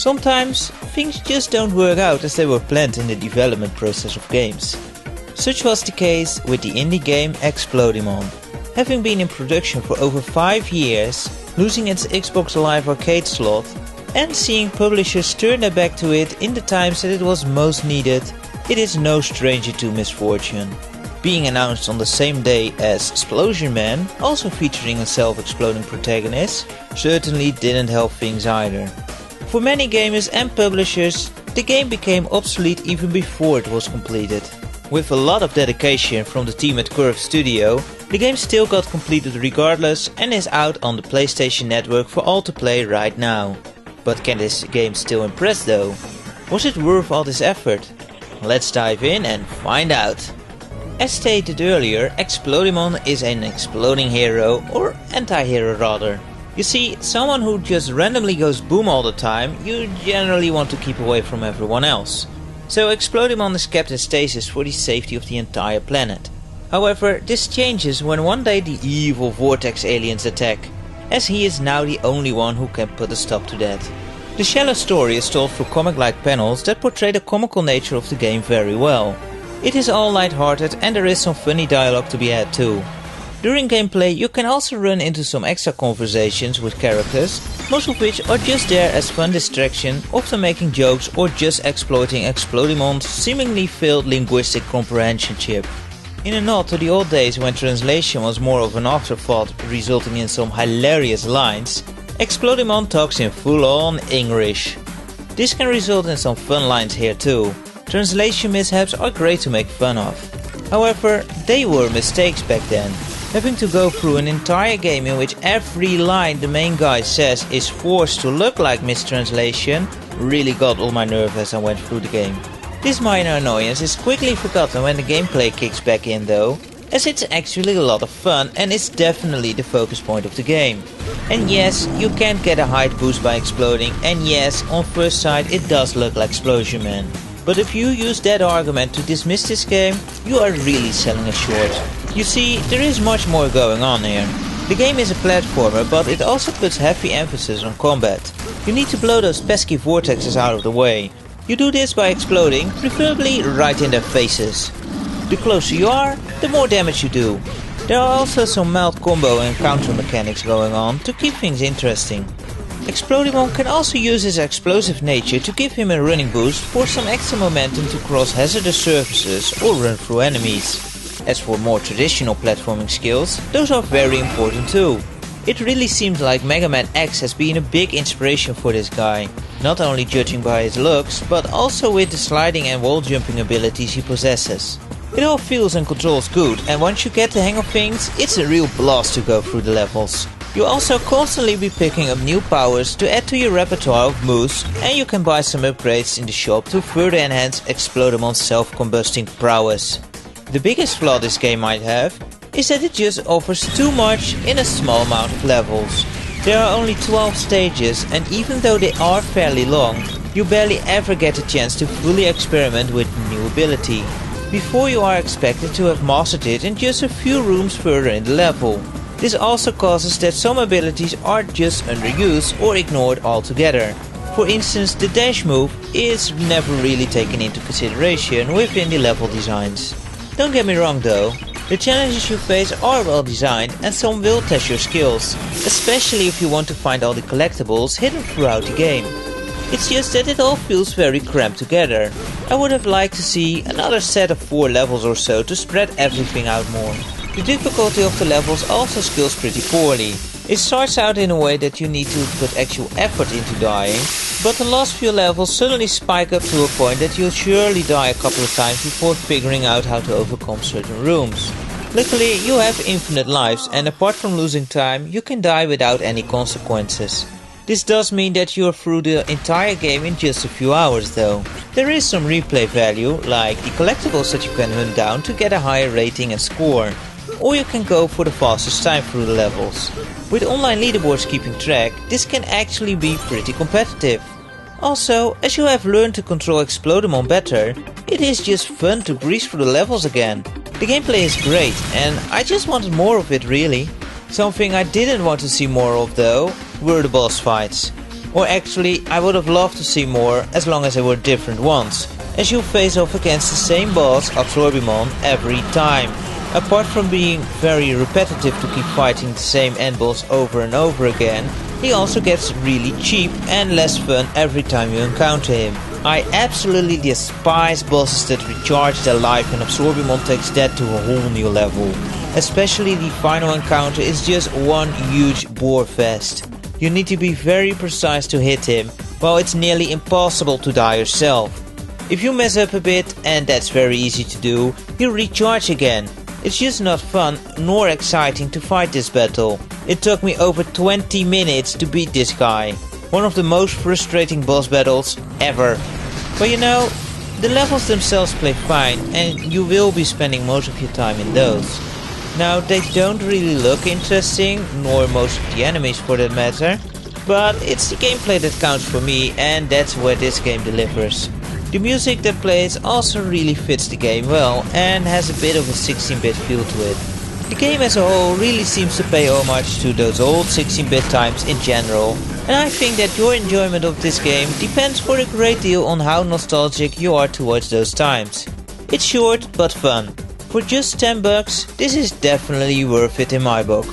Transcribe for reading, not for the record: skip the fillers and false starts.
Sometimes things just don't work out as they were planned in the development process of games. Such was the case with the indie game Explodemon. Having been in production for over 5 years, losing its Xbox Live Arcade slot, and seeing publishers turn their back to it in the times that it was most needed, it is no stranger to misfortune. Being announced on the same day as Explodemon, also featuring a self-exploding protagonist, certainly didn't help things either. For many gamers and publishers, the game became obsolete even before it was completed. With a lot of dedication from the team at Curve Studio, the game still got completed regardless and is out on the PlayStation Network for all to play right now. But can this game still impress though? Was it worth all this effort? Let's dive in and find out. As stated earlier, Explodemon is an exploding hero, or anti-hero rather. You see, someone who just randomly goes boom all the time, you generally want to keep away from everyone else. So Explodemon is kept in stasis for the safety of the entire planet. However, this changes when one day the evil Vortex aliens attack, as he is now the only one who can put a stop to that. The shallow story is told through comic-like panels that portray the comical nature of the game very well. It is all light-hearted and there is some funny dialogue to be had too. During gameplay you can also run into some extra conversations with characters, most of which are just there as fun distraction, often making jokes or just exploiting Explodemon's seemingly failed linguistic comprehension chip. In a nod to the old days when translation was more of an afterthought, resulting in some hilarious lines, Explodemon talks in full-on English. This can result in some fun lines here too. Translation mishaps are great to make fun of. However, they were mistakes back then. Having to go through an entire game in which every line the main guy says is forced to look like mistranslation really got on my nerve as I went through the game. This minor annoyance is quickly forgotten when the gameplay kicks back in though, as it's actually a lot of fun and it's definitely the focus point of the game. And yes, you can't get a height boost by exploding, and yes, on first sight it does look like Explodemon. But if you use that argument to dismiss this game, you are really selling it short. You see, there is much more going on here. The game is a platformer, but it also puts heavy emphasis on combat. You need to blow those pesky vortexes out of the way. You do this by exploding, preferably right in their faces. The closer you are, the more damage you do. There are also some mild combo and counter mechanics going on to keep things interesting. Explodemon can also use his explosive nature to give him a running boost for some extra momentum to cross hazardous surfaces or run through enemies. As for more traditional platforming skills, those are very important too. It really seems like Mega Man X has been a big inspiration for this guy, not only judging by his looks, but also with the sliding and wall jumping abilities he possesses. It all feels and controls good, and once you get the hang of things, it's a real blast to go through the levels. You'll also constantly be picking up new powers to add to your repertoire of moves, and you can buy some upgrades in the shop to further enhance Explodemon's self-combusting prowess. The biggest flaw this game might have is that it just offers too much in a small amount of levels. There are only 12 stages, and even though they are fairly long, you barely ever get a chance to fully experiment with the new ability, before you are expected to have mastered it in just a few rooms further in the level. This also causes that some abilities are just underused or ignored altogether. For instance, the dash move is never really taken into consideration within the level designs. Don't get me wrong though, the challenges you face are well designed and some will test your skills, especially if you want to find all the collectibles hidden throughout the game. It's just that it all feels very cramped together. I would have liked to see another set of 4 levels or so to spread everything out more. The difficulty of the levels also scales pretty poorly. It starts out in a way that you need to put actual effort into dying, but the last few levels suddenly spike up to a point that you'll surely die a couple of times before figuring out how to overcome certain rooms. Luckily, you have infinite lives, and apart from losing time, you can die without any consequences. This does mean that you're through the entire game in just a few hours though. There is some replay value, like the collectibles that you can hunt down to get a higher rating and score. Or you can go for the fastest time through the levels. With online leaderboards keeping track, this can actually be pretty competitive. Also, as you have learned to control Explodemon better, it is just fun to breeze through the levels again. The gameplay is great, and I just wanted more of it really. Something I didn't want to see more of though, were the boss fights. Or actually, I would have loved to see more as long as they were different ones, as you face off against the same boss, Explodemon, every time. Apart from being very repetitive to keep fighting the same end boss over and over again, he also gets really cheap and less fun every time you encounter him. I absolutely despise bosses that recharge their life, and Explodemon takes that to a whole new level. Especially the final encounter is just one huge bore fest. You need to be very precise to hit him, while it's nearly impossible to die yourself. If you mess up a bit, and that's very easy to do, he'll recharge again. It's just not fun nor exciting to fight this battle. It took me over 20 minutes to beat this guy. One of the most frustrating boss battles ever. But you know, the levels themselves play fine, and you will be spending most of your time in those. Now, they don't really look interesting, nor most of the enemies for that matter, but it's the gameplay that counts for me, and that's where this game delivers. The music that plays also really fits the game well, and has a bit of a 16-bit feel to it. The game as a whole really seems to pay homage to those old 16-bit times in general, and I think that your enjoyment of this game depends for a great deal on how nostalgic you are towards those times. It's short but fun. For just $10, this is definitely worth it in my book.